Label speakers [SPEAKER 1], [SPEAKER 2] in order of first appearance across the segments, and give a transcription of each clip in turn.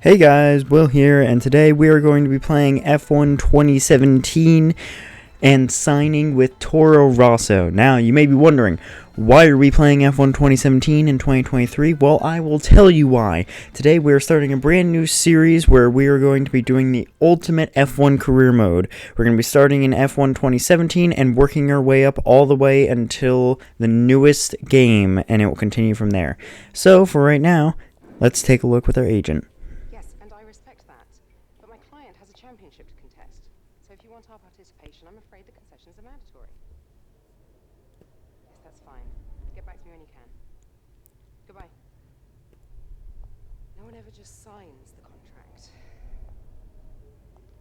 [SPEAKER 1] Hey guys, Will here, and today we are going to be playing F1 2017 and signing with Torro-Rosso. Now, you may be wondering, why are we playing F1 2017 in 2023? Well, I will tell you why. Today we are starting a brand new series where we are going to be doing the Ultimate F1 Career Mode. We're going to be starting in F1 2017 and working our way up all the way until the newest game, and it will continue from there. So, for right now, let's take a look with our agent.
[SPEAKER 2] Championship to contest. So if you want our participation, I'm afraid the concessions are mandatory. Yes, that's fine. Get back to me when you can. Goodbye. No one ever just signs the contract.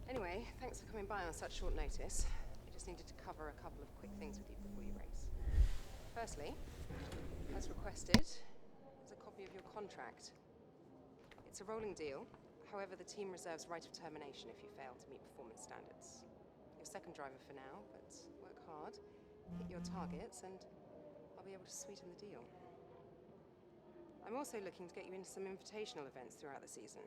[SPEAKER 2] Anyway, thanks for coming by on such short notice. I just needed to cover a couple of quick things with you before you race. Firstly, as requested, is a copy of your contract. It's a rolling deal. However, the team reserves right of termination if you fail to meet performance standards. You're second driver for now, but work hard, hit your targets, and I'll be able to sweeten the deal. I'm also looking to get you into some invitational events throughout the season.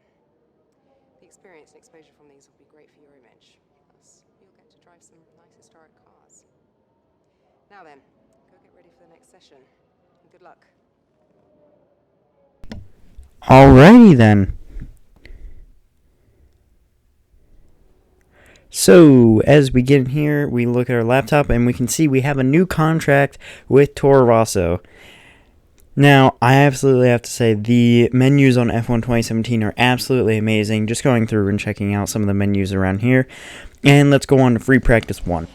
[SPEAKER 2] The experience and exposure from these will be great for your image. Plus, you'll get to drive some nice historic cars. Now then, go get ready for the next session, and good luck.
[SPEAKER 1] Alrighty then. So, as we get in here, we look at our laptop and we can see we have a new contract with Torro-Rosso. Now, I absolutely have to say the menus on F1 2017 are absolutely amazing. Just going through and checking out some of the menus around here. And let's go on to Free Practice 1.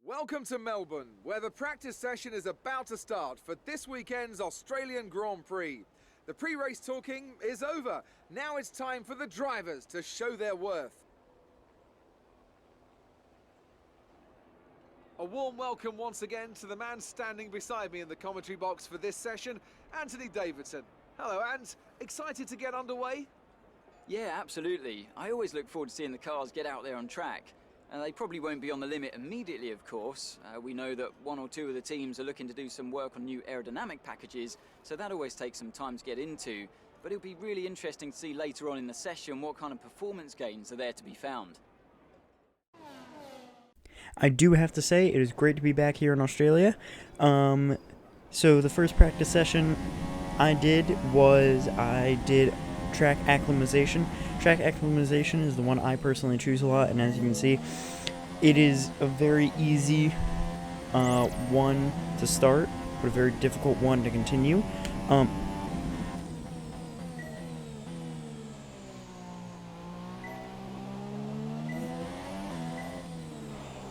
[SPEAKER 3] Welcome to Melbourne, where the practice session is about to start for this weekend's Australian Grand Prix. The pre-race talking is over. Now it's time for the drivers to show their worth. A warm welcome once again to the man standing beside me in the commentary box for this session, Anthony Davidson. Hello, Ant. Excited to get underway?
[SPEAKER 4] Yeah, absolutely. I always look forward to seeing the cars get out there on track. They probably won't be on the limit immediately, of course. We know that one or two of the teams are looking to do some work on new aerodynamic packages, so that always takes some time to get into. But it'll be really interesting to see later on in the session what kind of performance gains are there to be found.
[SPEAKER 1] I do have to say, it is great to be back here in Australia. So the first practice session I did track acclimatization. Track acclimatization is the one I personally choose a lot, and as you can see, it is a very easy one to start, but a very difficult one to continue.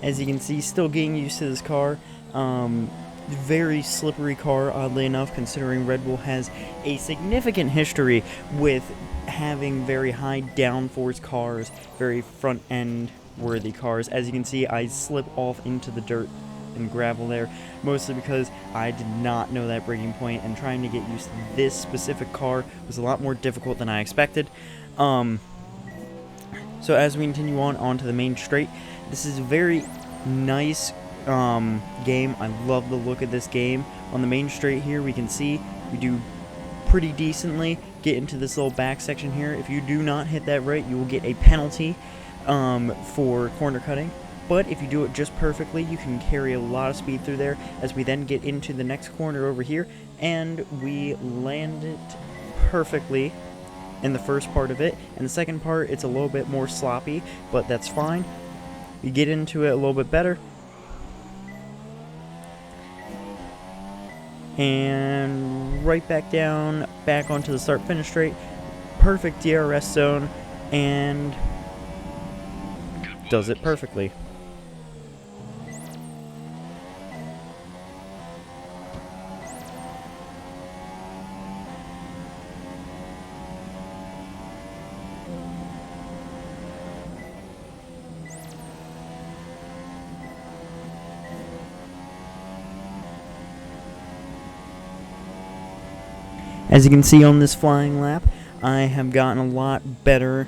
[SPEAKER 1] As you can see, still getting used to this car. Very slippery car, oddly enough, considering Red Bull has a significant history with having very high downforce cars, very front-end worthy cars. As you can see, I slip off into the dirt and gravel there, mostly because I did not know that braking point, and trying to get used to this specific car was a lot more difficult than I expected. So as we continue on to the main straight, this is a very nice game. I love the look of this game. On the main straight here, we can see we do pretty decently get into this little back section here. If you do not hit that right, you will get a penalty for corner cutting. But if you do it just perfectly, you can carry a lot of speed through there. As we then get into the next corner over here, and we land it perfectly in the first part of it. And the second part, it's a little bit more sloppy, but that's fine. We get into it a little bit better. And right back down, back onto the start-finish straight. Perfect DRS zone, and does it perfectly. As you can see on this flying lap, I have gotten a lot better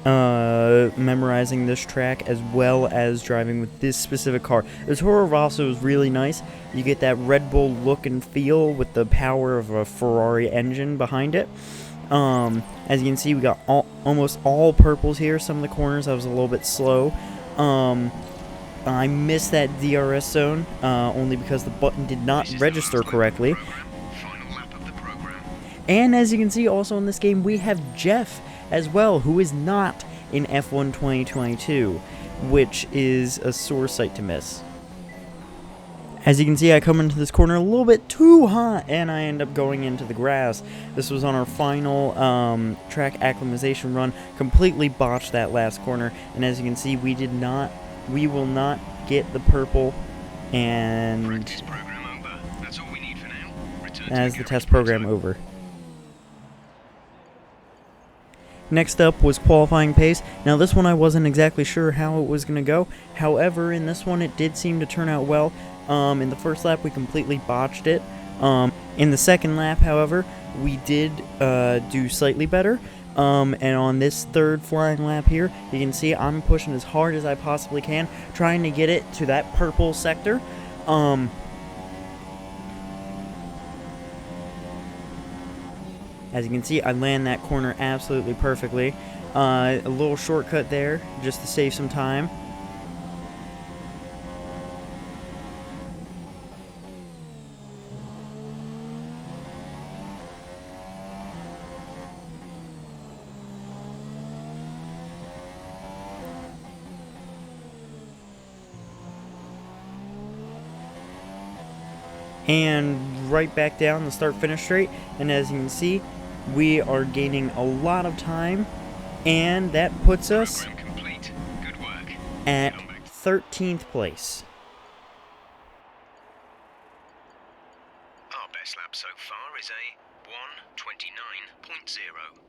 [SPEAKER 1] memorizing this track as well as driving with this specific car. The Torro-Rosso is really nice. You get that Red Bull look and feel with the power of a Ferrari engine behind it. As you can see, we got almost all purples here. Some of the corners I was a little bit slow. I missed that DRS zone only because the button did not register correctly. And as you can see, also in this game, we have Jeff as well, who is not in F1 2022, which is a sore sight to miss. As you can see, I come into this corner a little bit too hot, and I end up going into the grass. This was on our final track acclimatization run. Completely botched that last corner, and as you can see, we will not get the purple, and as the test program over. Next up was qualifying pace. Now this one I wasn't exactly sure how it was going to go. However, in this one it did seem to turn out well. In the first lap we completely botched it. In the second lap, however, we did do slightly better. And on this third flying lap here, you can see I'm pushing as hard as I possibly can, trying to get it to that purple sector. As you can see, I land that corner absolutely perfectly. A little shortcut there, just to save some time. And right back down the start-finish straight, and as you can see, we are gaining a lot of time, and that puts us at 13th place.
[SPEAKER 5] Our best lap so far is a 1:29.0.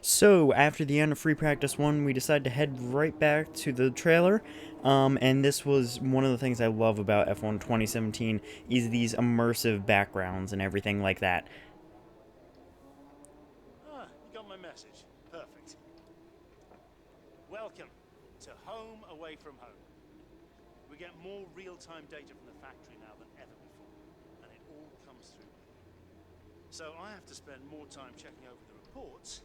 [SPEAKER 1] So, after the end of free practice 1, we decided to head right back to the trailer, and this was one of the things I love about F1 2017, is these immersive backgrounds and everything like that.
[SPEAKER 6] Ah, you got my message. Perfect. Welcome to home away from home. We get more real-time data from the factory now than ever before, and it all comes through. So I have to spend more time checking over the reports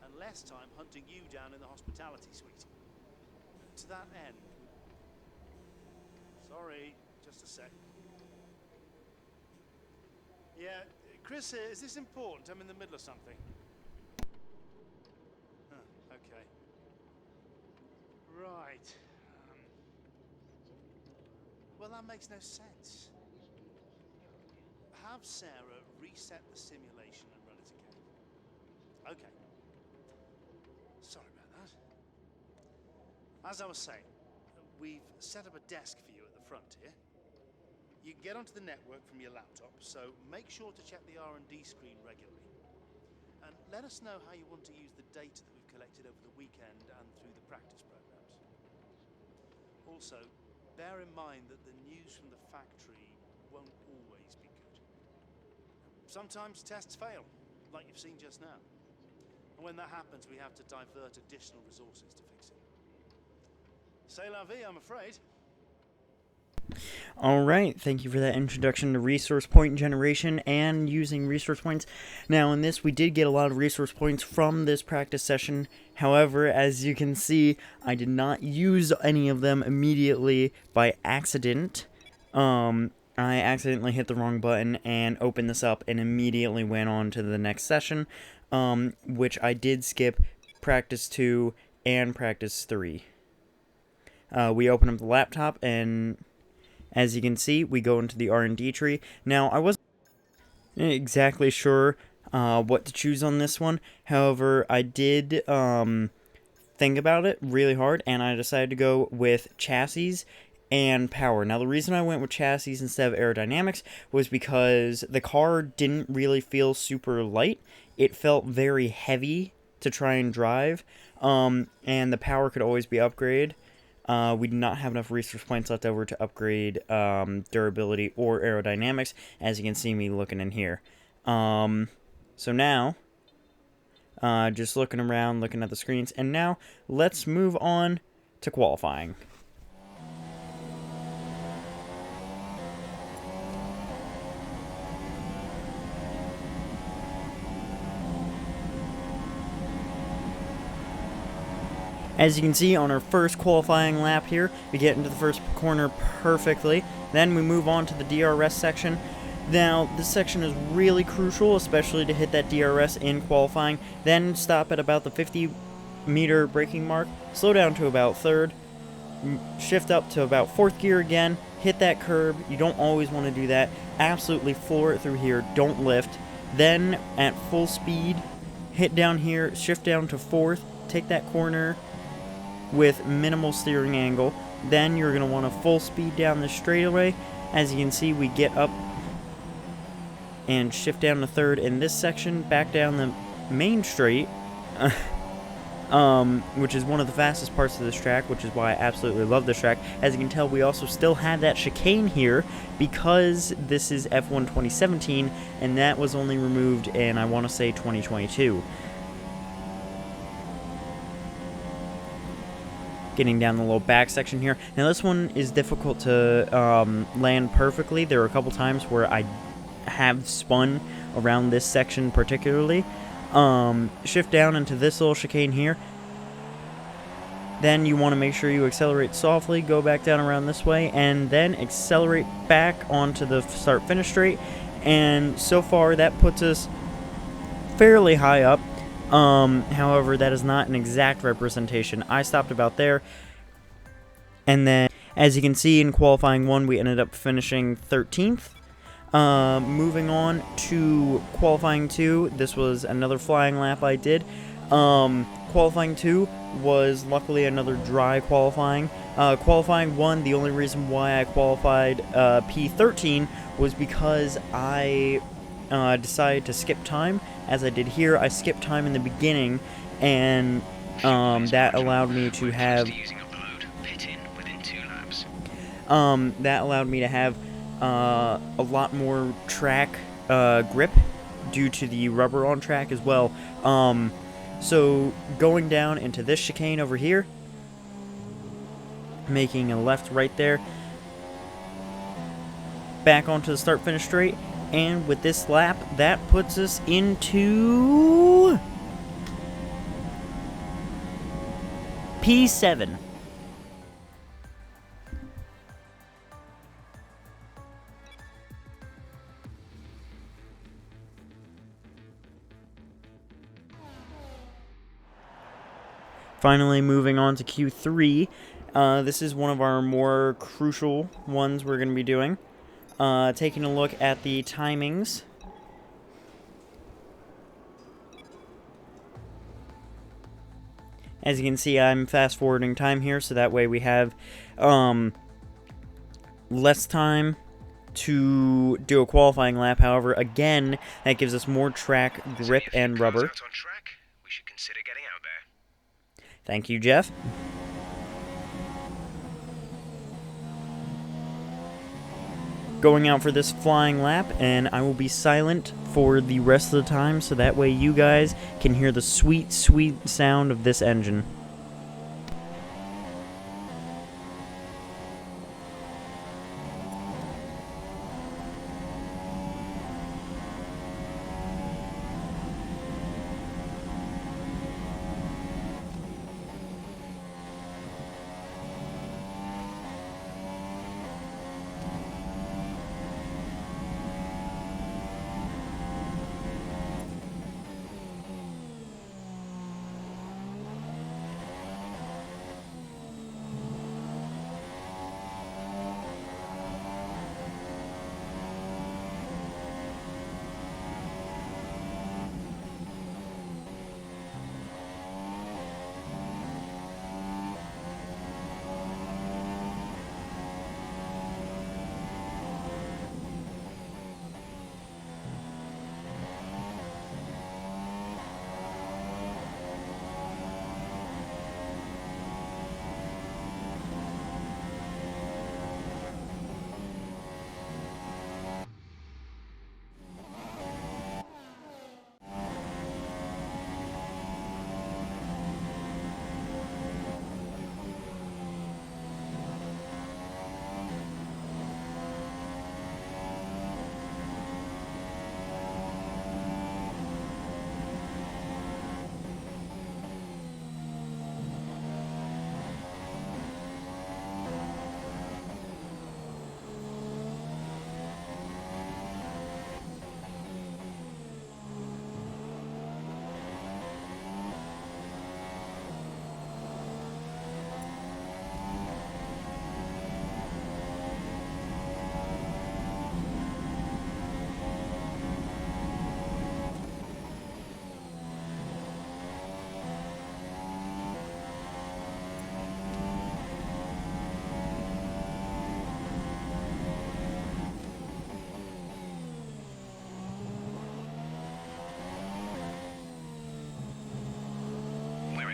[SPEAKER 6] and less time hunting you down in the hospitality suite. To that end... Sorry, just a sec. Yeah, Chris here, is this important? I'm in the middle of something. Okay. Right. Well, that makes no sense. Have Sarah reset the simulation and run it again. Okay. Sorry about that. As I was saying, we've set up a desk for you at the front here. You can get onto the network from your laptop, so make sure to check the R&D screen regularly. And let us know how you want to use the data that we've collected over the weekend and through the practice programs. Also, bear in mind that the news from the factory won't always be good. Sometimes tests fail, like you've seen just now. And when that happens, we have to divert additional resources to fix it. C'est la vie, I'm afraid.
[SPEAKER 1] Alright, thank you for that introduction to resource point generation and using resource points. Now in this, we did get a lot of resource points from this practice session. However, as you can see, I did not use any of them immediately by accident. I accidentally hit the wrong button and opened this up and immediately went on to the next session, which I did skip practice 2 and practice 3. We open up the laptop, and as you can see, we go into the R&D tree. Now, I wasn't exactly sure what to choose on this one. However, I did think about it really hard, and I decided to go with chassis and power. Now, the reason I went with chassis instead of aerodynamics was because the car didn't really feel super light. It felt very heavy to try and drive, and the power could always be upgraded. We did not have enough resource points left over to upgrade durability or aerodynamics, as you can see me looking in here. So now, just looking around, looking at the screens. And now, let's move on to qualifying. As you can see on our first qualifying lap here, we get into the first corner perfectly. Then we move on to the DRS section. Now, this section is really crucial, especially to hit that DRS in qualifying. Then stop at about the 50-meter braking mark, slow down to about third, shift up to about fourth gear again, hit that curb. You don't always want to do that. Absolutely floor it through here, don't lift. Then, at full speed, hit down here, shift down to fourth, take that corner with minimal steering angle. Then you're going to want to full speed down the straightaway. As you can see, we get up and shift down to third in this section, back down the main straight, which is one of the fastest parts of this track, which is why I absolutely love this track. As you can tell, we also still had that chicane here because this is F1 2017, and that was only removed in, I want to say, 2022. Getting down the little back section here. Now this one is difficult to land perfectly. There are a couple times where I have spun around this section particularly. Shift down into this little chicane here. Then you want to make sure you accelerate softly, go back down around this way, and then accelerate back onto the start-finish straight. And so far that puts us fairly high up. However, that is not an exact representation. I stopped about there, and then, as you can see, in qualifying 1, we ended up finishing 13th. Moving on to qualifying 2, this was another flying lap I did. Qualifying 2 was luckily another dry qualifying. Qualifying 1, the only reason why I qualified P13 was because I decided to skip time. As I did that allowed me to have a lot more track grip due to the rubber on track as well. So going down into this chicane over here, making a left right there, back onto the start-finish straight. And with this lap, that puts us into P7. Finally, moving on to Q3. This is one of our more crucial ones we're going to be doing. Taking a look at the timings. As you can see, I'm fast forwarding time here, so that way we have less time to do a qualifying lap. However, again, that gives us more track grip and rubber.
[SPEAKER 5] On track, we should consider getting out there.
[SPEAKER 1] Thank you, Jeff. Going out for this flying lap, and I will be silent for the rest of the time, so that way you guys can hear the sweet, sweet sound of this engine.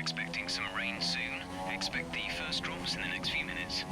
[SPEAKER 5] expecting some rain soon. Expect the first drops in the next few minutes.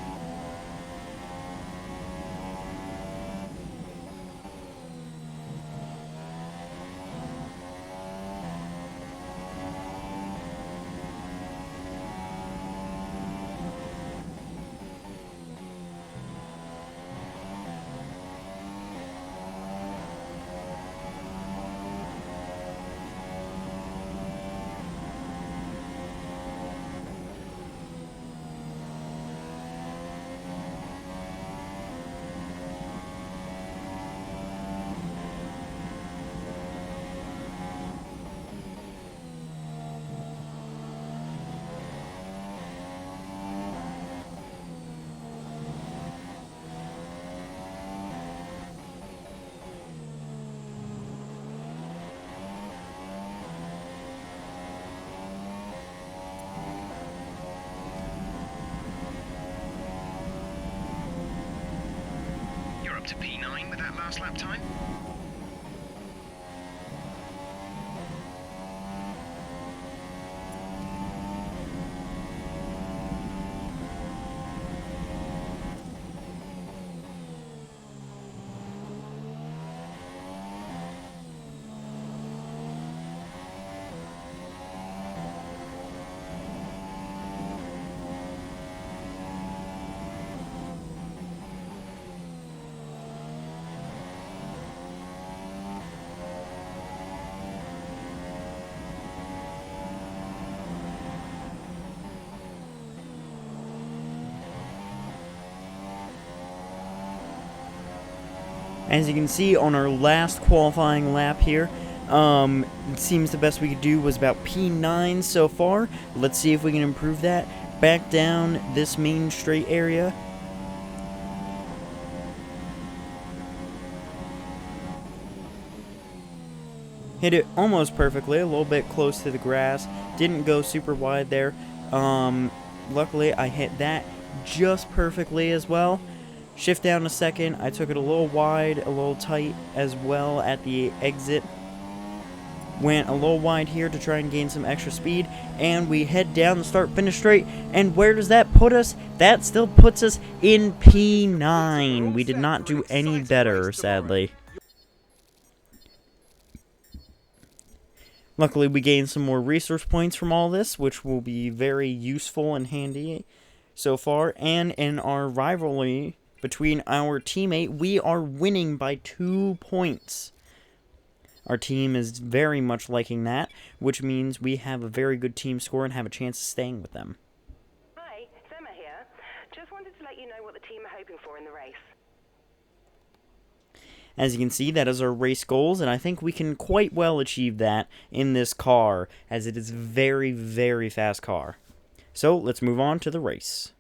[SPEAKER 5] You're up to P9 with that last lap time?
[SPEAKER 1] As you can see on our last qualifying lap here, it seems the best we could do was about P9 so far. Let's see if we can improve that. Back down this main straight area. Hit it almost perfectly, a little bit close to the grass. Didn't go super wide there. Luckily, I hit that just perfectly as well. Shift down a second. I took it a little wide, a little tight as well at the exit. Went a little wide here to try and gain some extra speed. And we head down the start finish straight. And where does that put us? That still puts us in P9. We did not do any better, sadly. Luckily, we gained some more resource points from all this, which will be very useful and handy so far. And in our rivalry between our teammate, we are winning by 2 points. Our team is very much liking that, which means we have a very good team score and have a chance of staying with them.
[SPEAKER 7] Hi, it's Emma here. Just wanted to let you know what the team are hoping for in the race.
[SPEAKER 1] As you can see, that is our race goals, and I think we can quite well achieve that in this car, as it is a very, very fast car. So, let's move on to the race.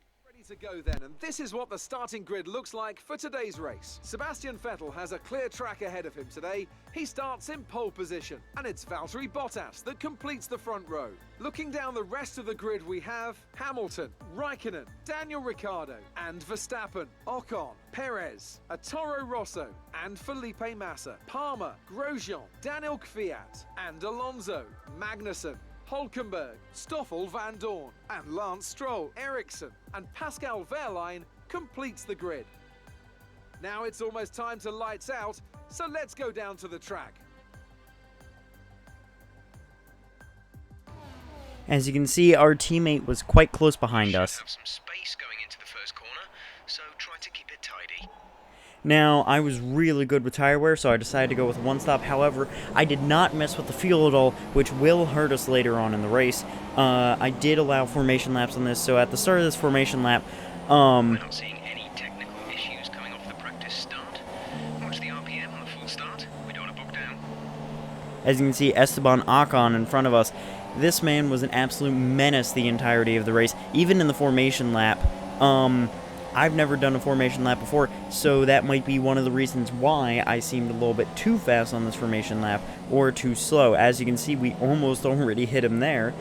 [SPEAKER 3] To go then, and this is what the starting grid looks like for today's race. Sebastian Vettel has a clear track ahead of him today. He starts in pole position, and it's Valtteri Bottas that completes the front row. Looking down the rest of the grid, we have Hamilton, Raikkonen, Daniel Ricciardo, and Verstappen, Ocon, Perez, a Torro-Rosso, and Felipe Massa, Palmer, Grosjean, Daniel Kvyat, and Alonso, Magnussen, Hulkenberg, Stoffel Van Dorn, and Lance Stroll, Ericsson, and Pascal Wehrlein completes the grid. Now it's almost time to lights out, so let's go down to the track.
[SPEAKER 1] As you can see, our teammate was quite close behind us.
[SPEAKER 5] Have some space going into the first corner, so try to keep it tidy.
[SPEAKER 1] Now, I was really good with tire wear, so I decided to go with one stop. However, I did not mess with the fuel at all, which will hurt us later on in the race. I did allow formation laps on this, so at the start of this formation lap,
[SPEAKER 5] We're not seeing any technical issues coming off the practice start. Watch the RPM on the full start. We don't want to bog down.
[SPEAKER 1] as you can see, Esteban Ocon in front of us. This man was an absolute menace the entirety of the race, even in the formation lap. I've never done a formation lap before, so that might be one of the reasons why I seemed a little bit too fast on this formation lap, or too slow. As you can see, we almost already hit him there.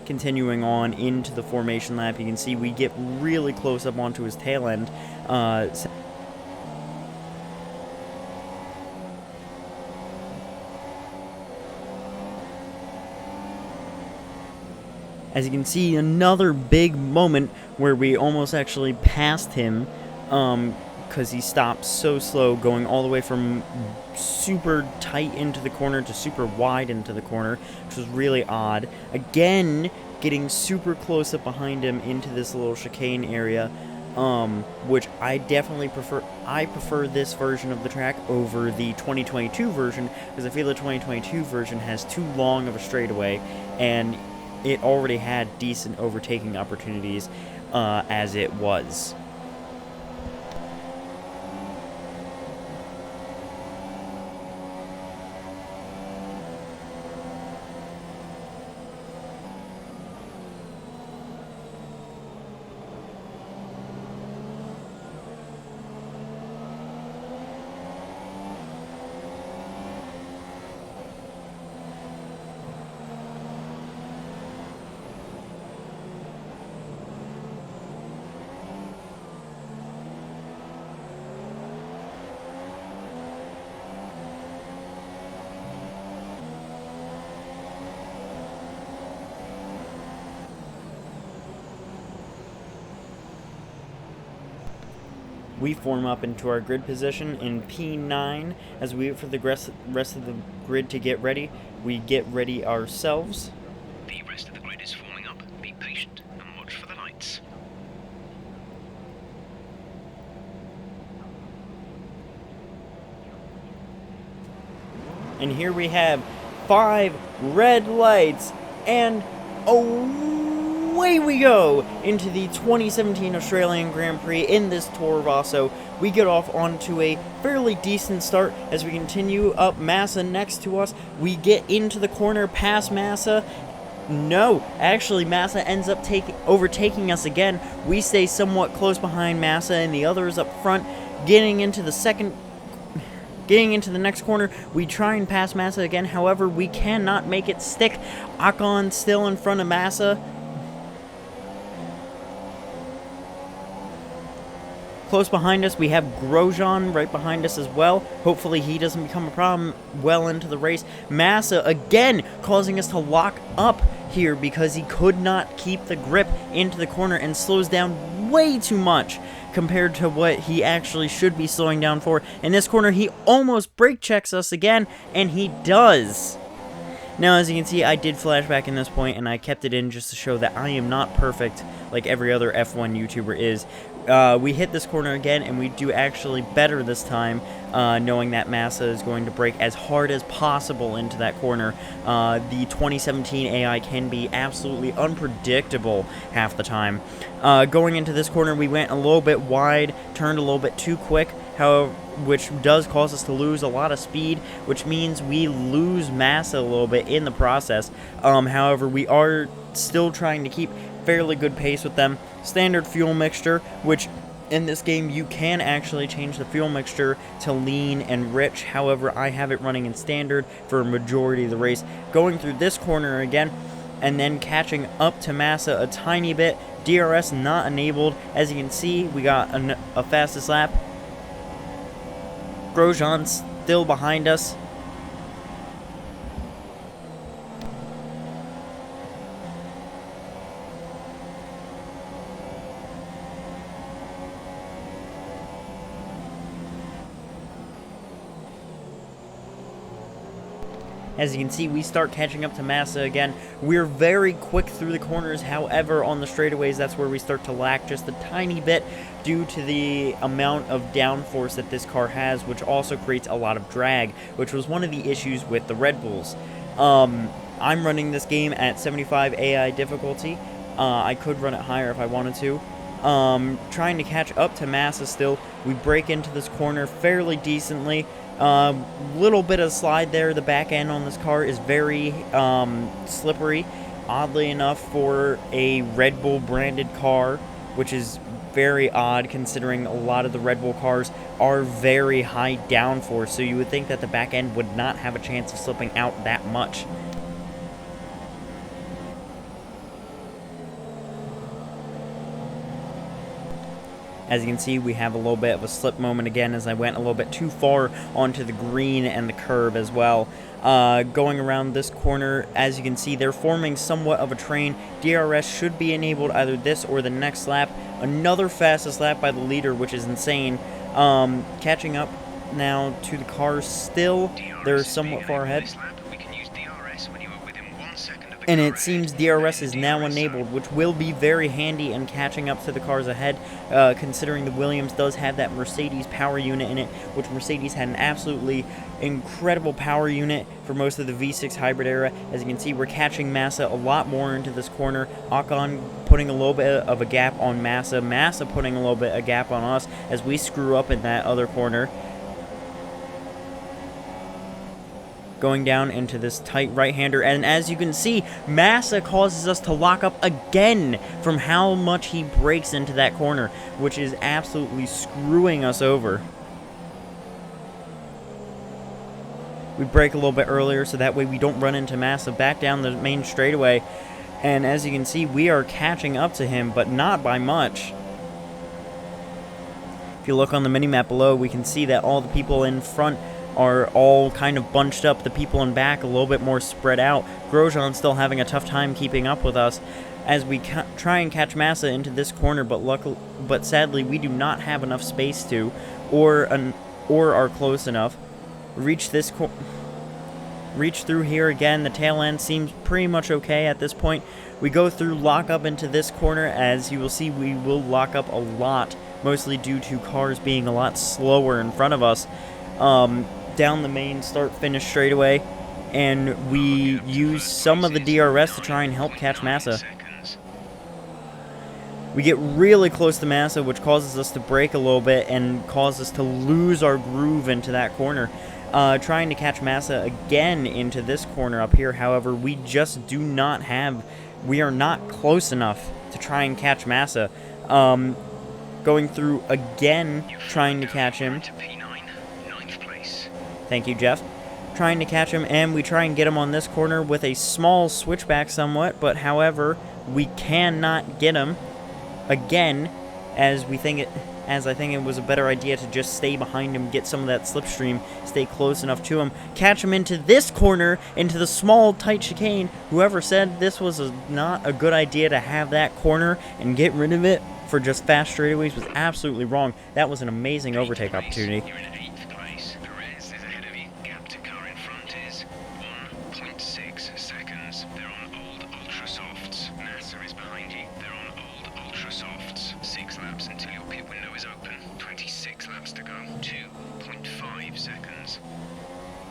[SPEAKER 1] Continuing on into the formation lap, you can see we get really close up onto his tail end. As you can see, another big moment where we almost actually passed him, because he stopped so slow, going all the way from super tight into the corner to super wide into the corner, which was really odd. Again, getting super close up behind him into this little chicane area, which I definitely prefer. I prefer this version of the track over the 2022 version, because I feel the 2022 version has too long of a straightaway, and it already had decent overtaking opportunities as it was. We form up into our grid position in P9 as we wait for the rest of the grid to get ready. We get ready ourselves.
[SPEAKER 5] The rest of the grid is forming up. Be patient and watch for the lights.
[SPEAKER 1] And here we have 5 red lights, and away we go into the 2017 Australian Grand Prix in this Torro-Rosso. We get off onto a fairly decent start as we continue up. Massa next to us. We get into the corner past Massa. No, actually Massa ends up overtaking us again. We stay somewhat close behind Massa and the others up front. Getting into the next corner, we try and pass Massa again. However, we cannot make it stick. Akon still in front of Massa. Close behind us, we have Grosjean right behind us as well. Hopefully he doesn't become a problem well into the race. Massa again causing us to lock up here because he could not keep the grip into the corner and slows down way too much compared to what he actually should be slowing down for. In this corner, he almost brake checks us again, and he does. Now, as you can see, I did flashback in this point, and I kept it in just to show that I am not perfect like every other F1 YouTuber is. We hit this corner again, and we do actually better this time, knowing that Massa is going to brake as hard as possible into that corner. The 2017 AI can be absolutely unpredictable half the time. Going into this corner, we went a little bit wide, turned a little bit too quick, however, which does cause us to lose a lot of speed, which means we lose Massa a little bit in the process. However, we are still trying to keep fairly good pace with them. Standard fuel mixture, which in this game you can actually change the fuel mixture to lean and rich. However, I have it running in standard for a majority of the race. Going through this corner again, and then catching up to Massa a tiny bit. DRS not enabled. As you can see, we got a fastest lap. Grosjean still behind us. As you can see, we start catching up to Massa again. We're very quick through the corners. However, on the straightaways, that's where we start to lack just a tiny bit due to the amount of downforce that this car has, which also creates a lot of drag, which was one of the issues with the Red Bulls. I'm running this game at 75 AI difficulty. I could run it higher if I wanted to. Trying to catch up to Massa still. We break into this corner fairly decently. Little bit of slide there. The back end on this car is very slippery, oddly enough, for a Red Bull branded car, which is very odd considering a lot of the Red Bull cars are very high downforce, so you would think that the back end would not have a chance of slipping out that much. As you can see, we have a little bit of a slip moment again as I went a little bit too far onto the green and the curb as well. Going around this corner, as you can see, they're forming somewhat of a train. DRS should be enabled either this or the next lap. Another fastest lap by the leader, which is insane. Catching up now to the cars still. They're somewhat far ahead. And it seems DRS is now enabled, which will be very handy in catching up to the cars ahead, considering the Williams does have that Mercedes power unit in it, which Mercedes had an absolutely incredible power unit for most of the V6 hybrid era. As you can see, we're catching Massa a lot more into this corner. Ocon putting a little bit of a gap on Massa. Massa putting a little bit of a gap on us as we screw up in that other corner. Going down into this tight right-hander, and as you can see, Massa causes us to lock up again from how much he breaks into that corner, which is absolutely screwing us over. We brake a little bit earlier so that way we don't run into Massa back down the main straightaway, and as you can see, we are catching up to him, but not by much. If you look on the mini-map below, we can see that all the people in front are all kind of bunched up, the people in back a little bit more spread out. Grosjean still having a tough time keeping up with us as we try and catch Massa into this corner, but sadly we do not have enough space to, or are close enough. Reach through here again. The tail end seems pretty much okay at this point. We go through, lock up into this corner. As you will see, we will lock up a lot, mostly due to cars being a lot slower in front of us. Down the main start-finish straightaway, and we use some of the DRS to try and help catch Massa. We get really close to Massa, which causes us to brake a little bit and causes us to lose our groove into that corner. Trying to catch Massa again into this corner up here, however, we just do not have, we are not close enough to try and catch Massa. Going through again, trying to catch him. Thank you, Jeff. Trying to catch him, and we try and get him on this corner with a small switchback somewhat, but however, we cannot get him again, as I think it was a better idea to just stay behind him, get some of that slipstream, stay close enough to him, catch him into this corner, into the small, tight chicane. Whoever said this was not a good idea to have that corner and get rid of it for just fast straightaways was absolutely wrong. That was an amazing overtake opportunity.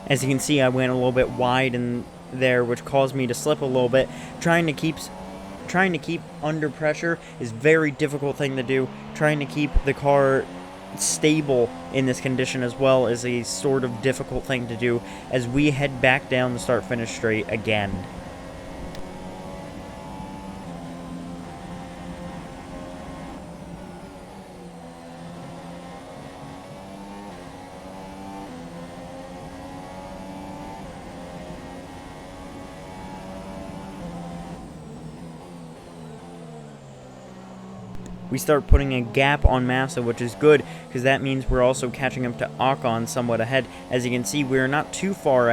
[SPEAKER 1] As you can see, I went a little bit wide in there, which caused me to slip a little bit. Trying to keep under pressure is a very difficult thing to do. Trying to keep the car stable in this condition as well is a sort of difficult thing to do as we head back down the start-finish straight again. We start putting a gap on Massa, which is good, because that means we're also catching up to Ocon somewhat ahead. As you can see, we're not too far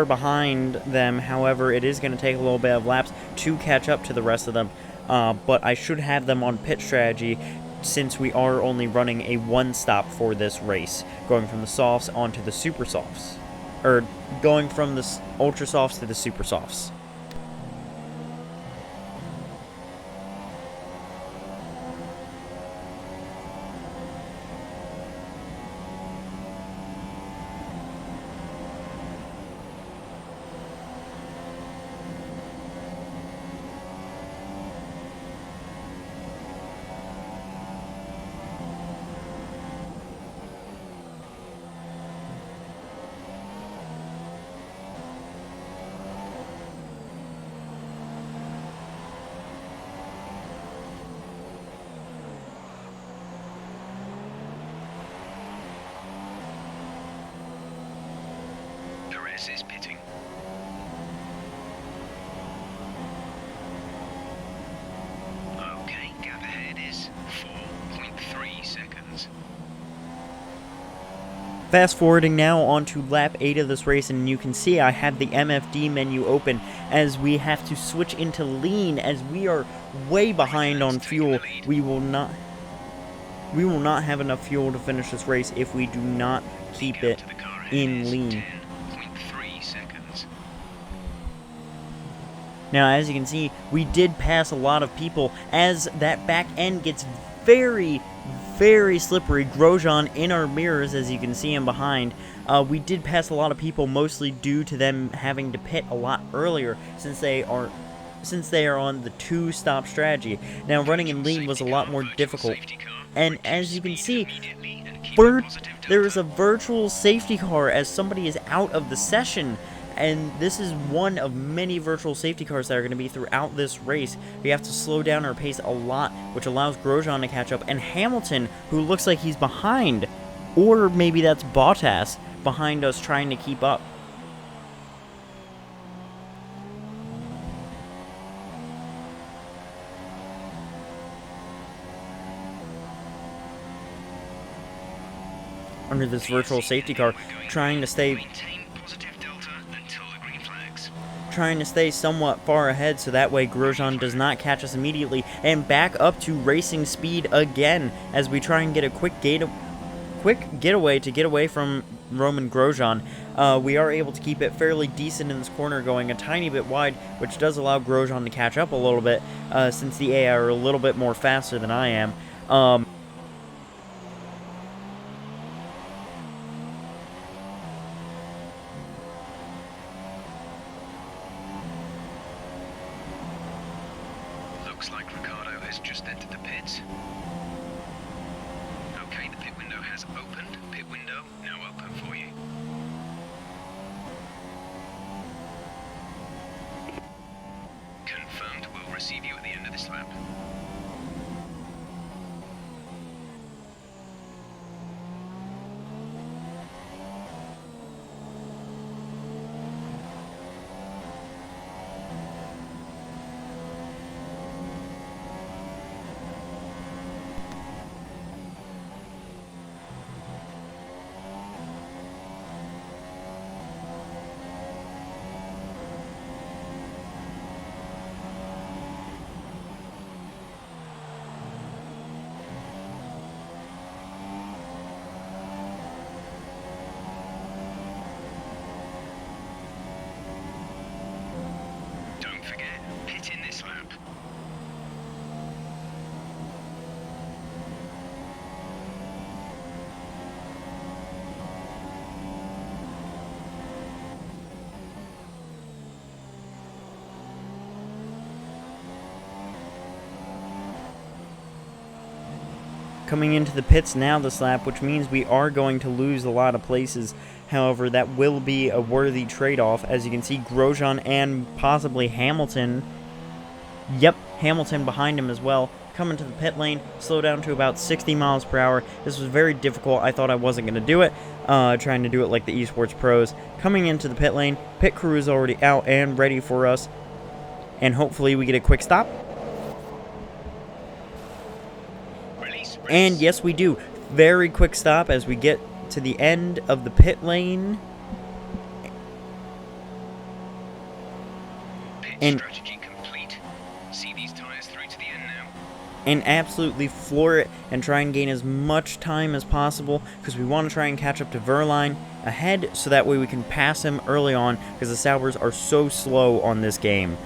[SPEAKER 1] behind them. However, it is going to take a little bit of laps to catch up to the rest of them. But I should have them on pit strategy, since we are only running a one-stop for this race, going from the softs onto the super softs. Or going from the ultra softs to the super softs.
[SPEAKER 5] Is pitting. Okay, gap ahead is 4.3 seconds.
[SPEAKER 1] Fast forwarding now onto lap 8 of this race, and you can see I have the MFD menu open as we have to switch into lean as we are way behind on fuel. We will not have enough fuel to finish this race if we do not keep it in lean.
[SPEAKER 5] 10.3 seconds.
[SPEAKER 1] Now, as you can see, we did pass a lot of people as that back end gets very, very slippery. Grosjean in our mirrors, as you can see him behind. We did pass a lot of people, mostly due to them having to pit a lot earlier since they are on the 2-stop strategy. Now, running in lean was a lot more difficult. And as you can see, there is a virtual safety car as somebody is out of the session. And this is one of many virtual safety cars that are going to be throughout this race. We have to slow down our pace a lot, which allows Grosjean to catch up. And Hamilton, who looks like he's behind, or maybe that's Bottas, behind us trying to keep up. Under this virtual safety car, trying to stay somewhat far ahead so that way Grosjean does not catch us immediately, and back up to racing speed again as we try and get a quick getaway to get away from Roman Grosjean. We are able to keep it fairly decent in this corner, going a tiny bit wide, which does allow Grosjean to catch up a little bit since the AI are a little bit more faster than I am.
[SPEAKER 5] Looks like Ricardo has just entered the pits. Okay, the pit window has opened. Pit window now open for you. Confirmed, we'll receive you at the end of this lap.
[SPEAKER 1] Coming into the pits now this lap, which means we are going to lose a lot of places. However, that will be a worthy trade-off. As you can see, Grosjean and possibly Hamilton. Yep, Hamilton behind him as well. Coming to the pit lane, slow down to about 60 miles per hour. This was very difficult. I thought I wasn't going to do it. Trying to do it like the esports pros. Coming into the pit lane, pit crew is already out and ready for us. And hopefully we get a quick stop. And yes, we do. Very quick stop as we get to the end of the pit lane.
[SPEAKER 5] Pit strategy complete. See these tires through to the end now.
[SPEAKER 1] And absolutely floor it and try and gain as much time as possible because we want to try and catch up to Verline ahead so that way we can pass him early on because the Saubers are so slow on this game.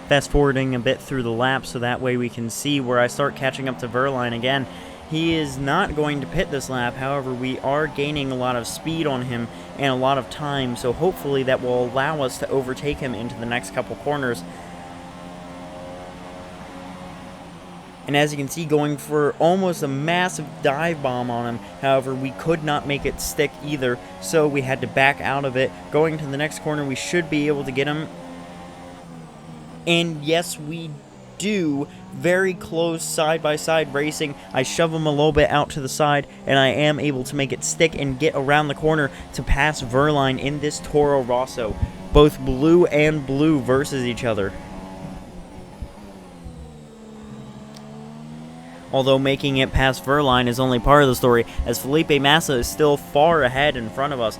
[SPEAKER 1] Fast forwarding a bit through the lap so that way we can see where I start catching up to Verline again. He is not going to pit this lap, however we are gaining a lot of speed on him and a lot of time, so hopefully that will allow us to overtake him into the next couple corners. And as you can see, going for almost a massive dive bomb on him. However, we could not make it stick either, so we had to back out of it. Going to the next corner, we should be able to get him. And yes, we do. Very close side-by-side racing. I shove him a little bit out to the side, and I am able to make it stick and get around the corner to pass Verline in this Torro-Rosso. Both blue and blue versus each other. Although making it past Verline is only part of the story, as Felipe Massa is still far ahead in front of us.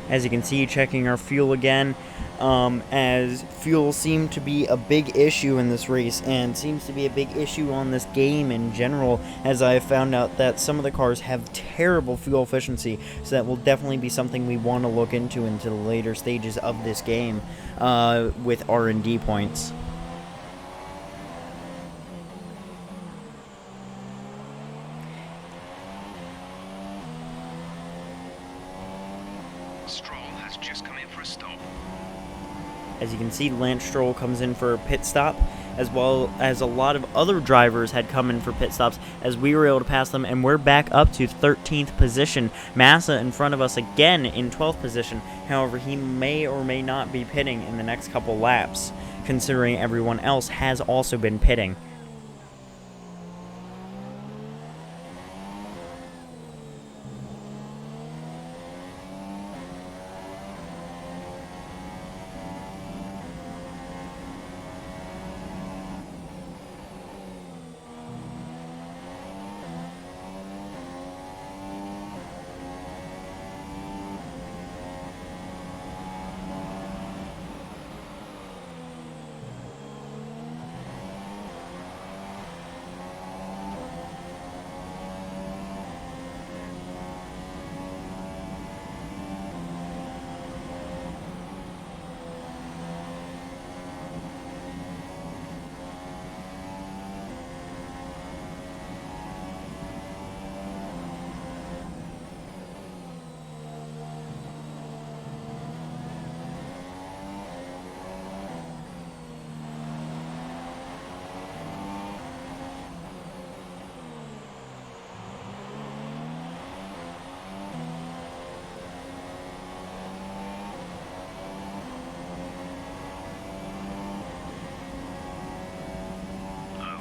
[SPEAKER 1] As you can see, checking our fuel again, as fuel seemed to be a big issue in this race, and seems to be a big issue on this game in general, as I have found out that some of the cars have terrible fuel efficiency, so that will definitely be something we want to look into the later stages of this game with R&D points.
[SPEAKER 5] Stroll has just come in for a stop.
[SPEAKER 1] As you can see, Lance Stroll comes in for a pit stop, as well as a lot of other drivers had come in for pit stops, as we were able to pass them, and we're back up to 13th position. Massa in front of us again in 12th position. However, he may or may not be pitting in the next couple laps, considering everyone else has also been pitting.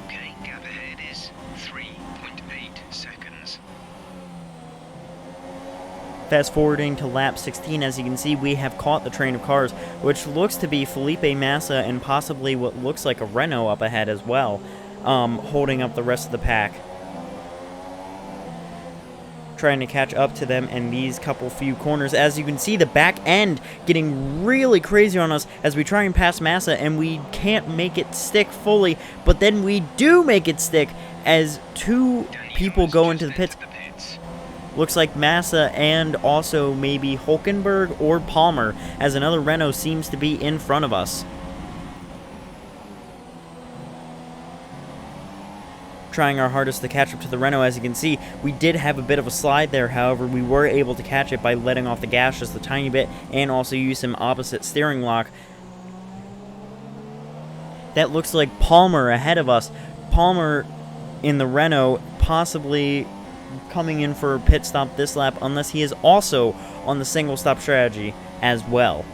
[SPEAKER 5] Okay, gap ahead is 3.8 seconds.
[SPEAKER 1] Fast forwarding to lap 16, as you can see, we have caught the train of cars, which looks to be Felipe Massa and possibly what looks like a Renault up ahead as well, holding up the rest of the pack. Trying to catch up to them in these few corners. As you can see, the back end getting really crazy on us as we try and pass Massa, and we can't make it stick fully, but then we do make it stick as two people go into the pits. Looks like Massa and also maybe Hulkenberg or Palmer, as another Renault seems to be in front of us. Trying our hardest to catch up to the Renault. As you can see, we did have a bit of a slide there. However, we were able to catch it by letting off the gas just a tiny bit and also use some opposite steering lock. That looks like Palmer ahead of us. Palmer in the Renault, possibly coming in for a pit stop this lap, unless he is also on the single stop strategy as well.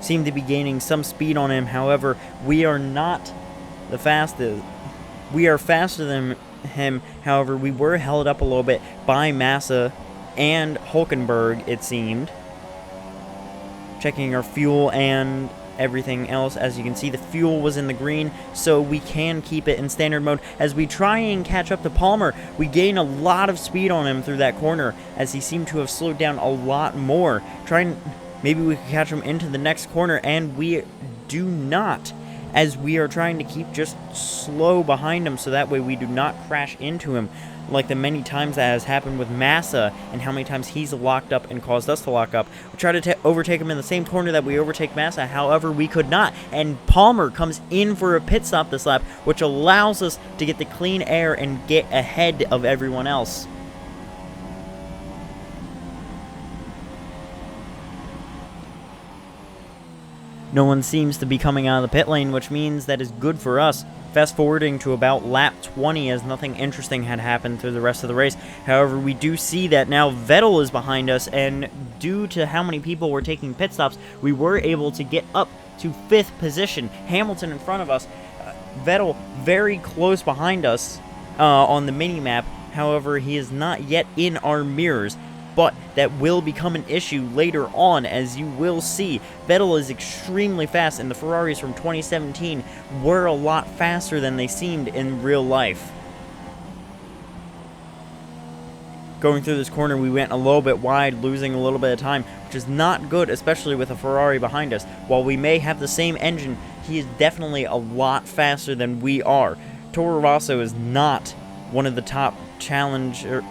[SPEAKER 1] Seem to be gaining some speed on him. However, we are not the fastest. We are faster than him. However, we were held up a little bit by Massa and Hulkenberg, it seemed. Checking our fuel and everything else. As you can see, the fuel was in the green, so we can keep it in standard mode. As we try and catch up to Palmer, we gain a lot of speed on him through that corner, as he seemed to have slowed down a lot more. Maybe we can catch him into the next corner, and we do not, as we are trying to keep just slow behind him so that way we do not crash into him like the many times that has happened with Massa and how many times he's locked up and caused us to lock up. We try to overtake him in the same corner that we overtake Massa, however we could not, and Palmer comes in for a pit stop this lap, which allows us to get the clean air and get ahead of everyone else. No one seems to be coming out of the pit lane, which means that is good for us. Fast forwarding to about lap 20 as nothing interesting had happened through the rest of the race. However, we do see that now Vettel is behind us, and due to how many people were taking pit stops, we were able to get up to 5th position. Hamilton in front of us, Vettel very close behind us on the mini-map. However, he is not yet in our mirrors, but that will become an issue later on, as you will see. Vettel is extremely fast, and the Ferraris from 2017 were a lot faster than they seemed in real life. Going through this corner, we went a little bit wide, losing a little bit of time, which is not good, especially with a Ferrari behind us. While we may have the same engine, he is definitely a lot faster than we are. Torro-Rosso is not one of the top championship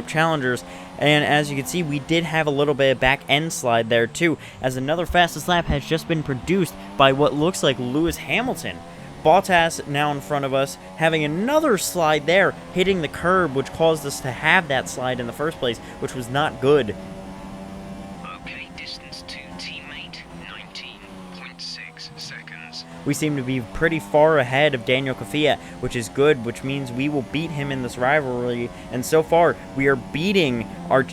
[SPEAKER 1] challengers, and as you can see, we did have a little bit of back end slide there too, as another fastest lap has just been produced by what looks like Lewis Hamilton. Bottas now in front of us, having another slide there, hitting the curb, which caused us to have that slide in the first place, which was not good.
[SPEAKER 5] Okay, distance to teammate, 19.6 seconds.
[SPEAKER 1] We seem to be pretty far ahead of Daniel Kvyat, which is good, which means we will beat him in this rivalry. And so far, we are beating our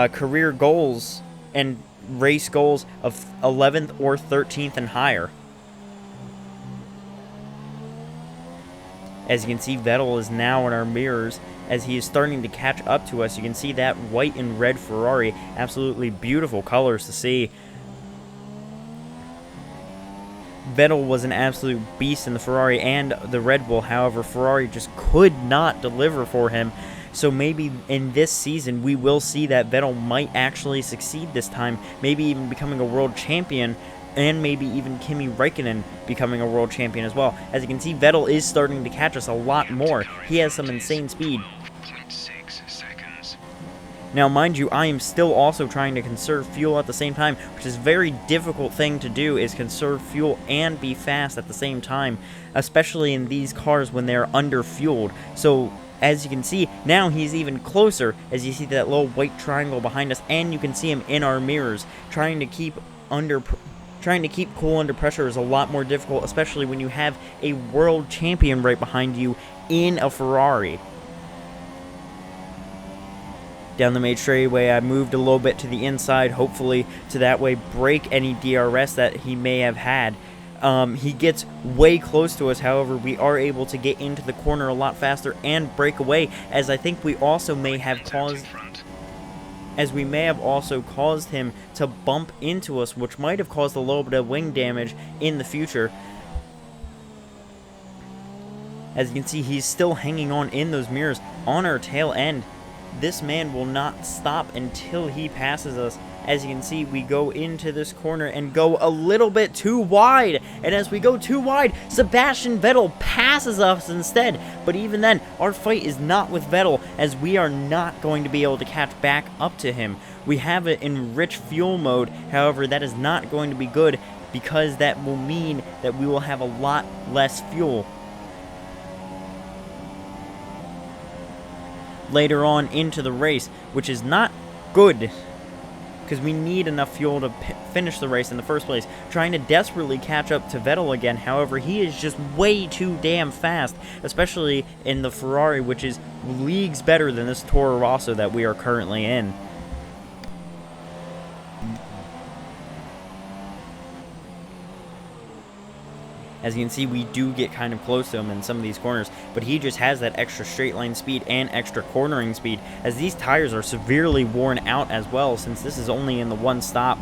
[SPEAKER 1] career goals and race goals of 11th or 13th and higher. As you can see, Vettel is now in our mirrors as he is starting to catch up to us. You can see that white and red Ferrari, absolutely beautiful colors to see. Vettel was an absolute beast in the Ferrari and the Red Bull. However, Ferrari just could not deliver for him. So maybe in this season we will see that Vettel might actually succeed this time, maybe even becoming a world champion, and maybe even Kimi Räikkönen becoming a world champion as well. As you can see, Vettel is starting to catch us a lot more. He has some insane speed. Now, mind you, I am still also trying to conserve fuel at the same time, which is a very difficult thing to do, is conserve fuel and be fast at the same time, especially in these cars when they're under-fueled. So, as you can see, now he's even closer, as you see that little white triangle behind us, and you can see him in our mirrors. Trying to keep cool under pressure is a lot more difficult, especially when you have a world champion right behind you in a Ferrari. Down the main straightaway, I moved a little bit to the inside, hopefully to that way break any DRS that he may have had. He gets way close to us, however, we are able to get into the corner a lot faster and break away, as I think we also may have caused him to bump into us, which might have caused a little bit of wing damage in the future. As you can see, he's still hanging on in those mirrors on our tail end. This man will not stop until he passes us. As you can see, we go into this corner and go a little bit too wide. And as we go too wide, Sebastian Vettel passes us instead. But even then, our fight is not with Vettel, as we are not going to be able to catch back up to him. We have it in rich fuel mode. However, that is not going to be good, because that will mean that we will have a lot less fuel later on into the race, which is not good, because we need enough fuel to finish the race in the first place. Trying to desperately catch up to Vettel again, however, he is just way too damn fast, especially in the Ferrari, which is leagues better than this Torro-Rosso that we are currently in. As you can see, we do get kind of close to him in some of these corners, but he just has that extra straight line speed and extra cornering speed, as these tires are severely worn out as well, since this is only in the one stop.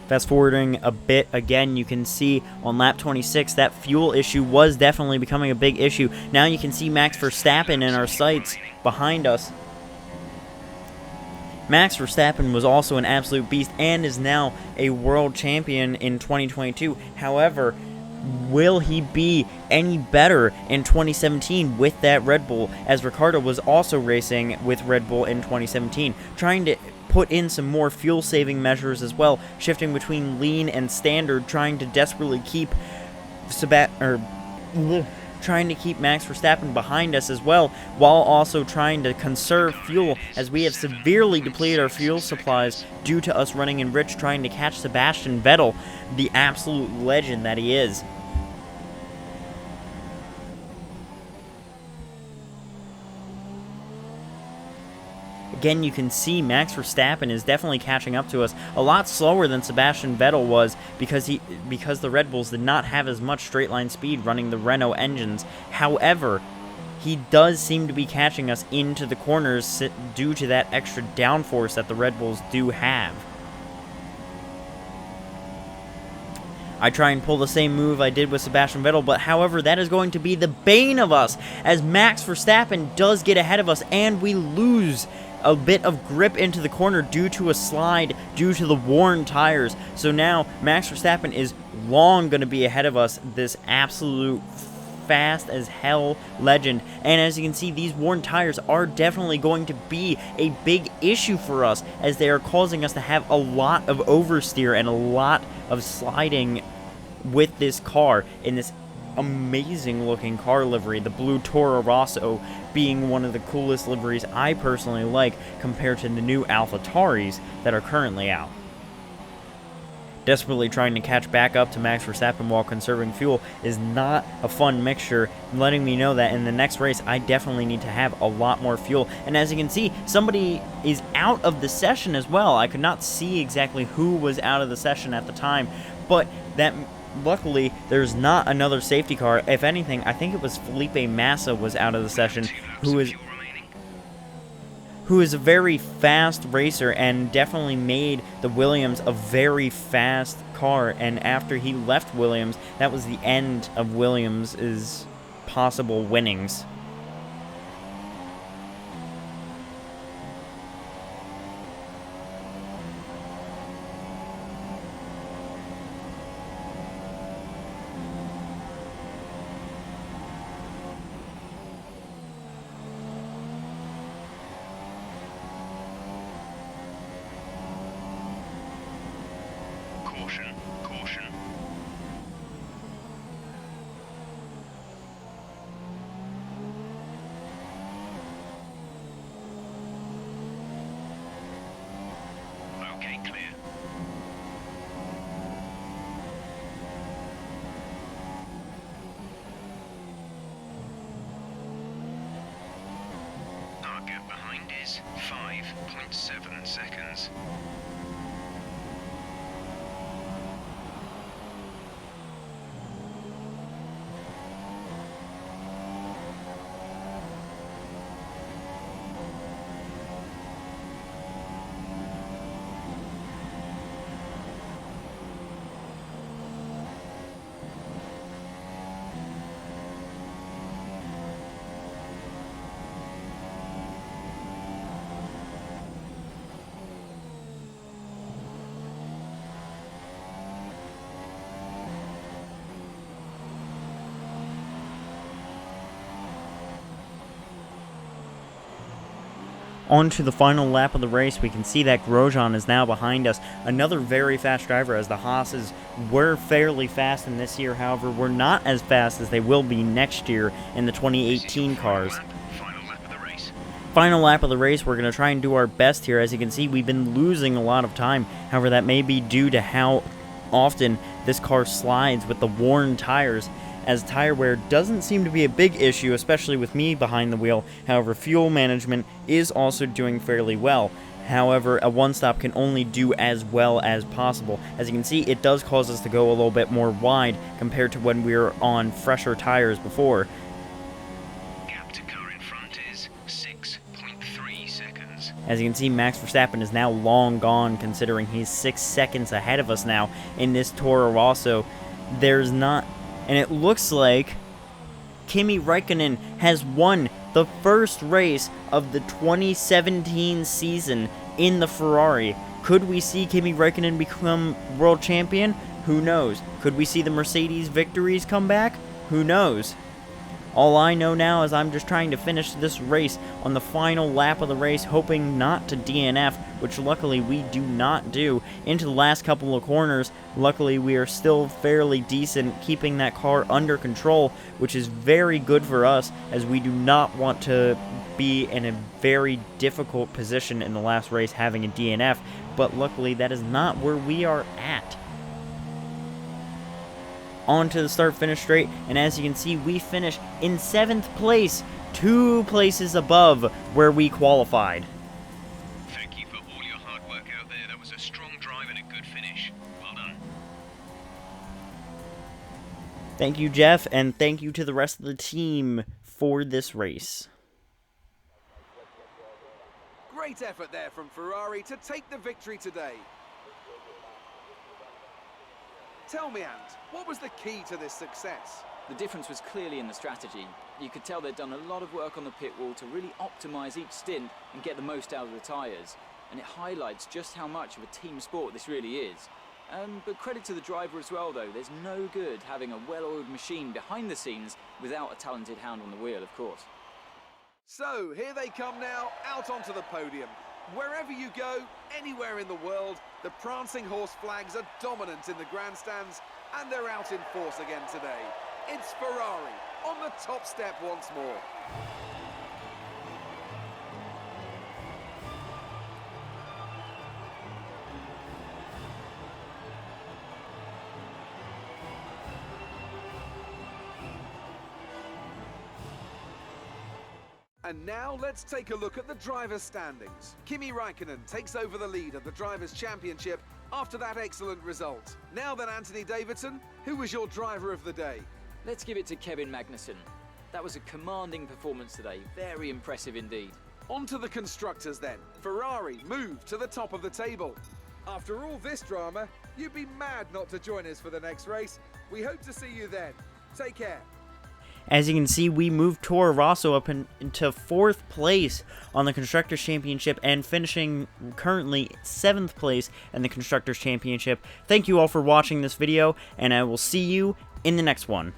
[SPEAKER 1] Fast forwarding a bit again, you can see on lap 26 that fuel issue was definitely becoming a big issue. Now you can see Max Verstappen in our sights behind us. Max Verstappen was also an absolute beast and is now a world champion in 2022. However, will he be any better in 2017 with that Red Bull, as Ricciardo was also racing with Red Bull in 2017, trying to put in some more fuel-saving measures as well, shifting between lean and standard, trying to desperately keep trying to keep Max Verstappen behind us as well, while also trying to conserve fuel, as we have severely depleted our fuel supplies due to us running enriched, trying to catch Sebastian Vettel, the absolute legend that he is. Again, you can see Max Verstappen is definitely catching up to us a lot slower than Sebastian Vettel was, because the Red Bulls did not have as much straight line speed running the Renault engines. However, he does seem to be catching us into the corners due to that extra downforce that the Red Bulls do have. I try and pull the same move I did with Sebastian Vettel, but however, that is going to be the bane of us, as Max Verstappen does get ahead of us and we lose a bit of grip into the corner due to a slide due to the worn tires. So now Max Verstappen is long going to be ahead of us, this absolute fast as hell legend. And as you can see, these worn tires are definitely going to be a big issue for us, as they are causing us to have a lot of oversteer and a lot of sliding with this car in this amazing looking car livery, the blue Torro-Rosso being one of the coolest liveries I personally like compared to the new AlphaTauris that are currently out. Desperately trying to catch back up to Max Verstappen while conserving fuel is not a fun mixture, letting me know that in the next race I definitely need to have a lot more fuel. And as you can see, somebody is out of the session as well. I could not see exactly who was out of the session at the time, but that luckily there's not another safety car. If anything, I think it was Felipe Massa was out of the session, who is a very fast racer and definitely made the Williams a very fast car. And after he left Williams, that was the end of Williams' possible winnings.
[SPEAKER 5] Caution. Okay, clear. Our gap behind is 5.7 seconds.
[SPEAKER 1] On to the final lap of the race, we can see that Grosjean is now behind us. Another very fast driver, as the Haas's were fairly fast in this year, however, were not as fast as they will be next year in the 2018 cars. Final lap of the race, we're going to try and do our best here. As you can see, we've been losing a lot of time. However, that may be due to how often this car slides with the worn tires, as tire wear doesn't seem to be a big issue, especially with me behind the wheel. However, fuel management is also doing fairly well. However, a one-stop can only do as well as possible. As you can see, it does cause us to go a little bit more wide compared to when we were on fresher tires before.
[SPEAKER 5] Gap to car in front is 6.3 seconds.
[SPEAKER 1] As you can see, Max Verstappen is now long gone, considering he's 6 seconds ahead of us now in this Torro-Rosso. And it looks like Kimi Räikkönen has won the first race of the 2017 season in the Ferrari. Could we see Kimi Räikkönen become world champion? Who knows? Could we see the Mercedes victories come back? Who knows? All I know now is I'm just trying to finish this race on the final lap of the race, hoping not to DNF, which luckily we do not do, into the last couple of corners. Luckily, we are still fairly decent, keeping that car under control, which is very good for us, as we do not want to be in a very difficult position in the last race having a DNF, but luckily that is not where we are at. On to the start-finish straight, and as you can see, we finish in 7th place, 2 places above where we qualified.
[SPEAKER 5] Thank you for all your hard work out there. That was a strong drive and a good finish. Well done.
[SPEAKER 1] Thank you, Jeff, and thank you to the rest of the team for this race.
[SPEAKER 3] Great effort there from Ferrari to take the victory today. Tell me, Ant, what was the key to this success?
[SPEAKER 4] The difference was clearly in the strategy. You could tell they'd done a lot of work on the pit wall to really optimise each stint and get the most out of the tyres. And it highlights just how much of a team sport this really is. But credit to the driver as well, though. There's no good having a well-oiled machine behind the scenes without a talented hound on the wheel, of course.
[SPEAKER 3] So, here they come now, out onto the podium. Wherever you go, anywhere in the world, the prancing horse flags are dominant in the grandstands, and they're out in force again today. It's Ferrari on the top step once more. And now let's take a look at the drivers' standings. Kimi Räikkönen takes over the lead of the Drivers' Championship after that excellent result. Now then, Anthony Davidson, who was your driver of the day?
[SPEAKER 4] Let's give it to Kevin Magnussen. That was a commanding performance today. Very impressive indeed.
[SPEAKER 3] On to the constructors then. Ferrari moved to the top of the table. After all this drama, you'd be mad not to join us for the next race. We hope to see you then. Take care.
[SPEAKER 1] As you can see, we moved Torro-Rosso up into 4th place on the Constructors' Championship and finishing currently 7th place in the Constructors' Championship. Thank you all for watching this video, and I will see you in the next one.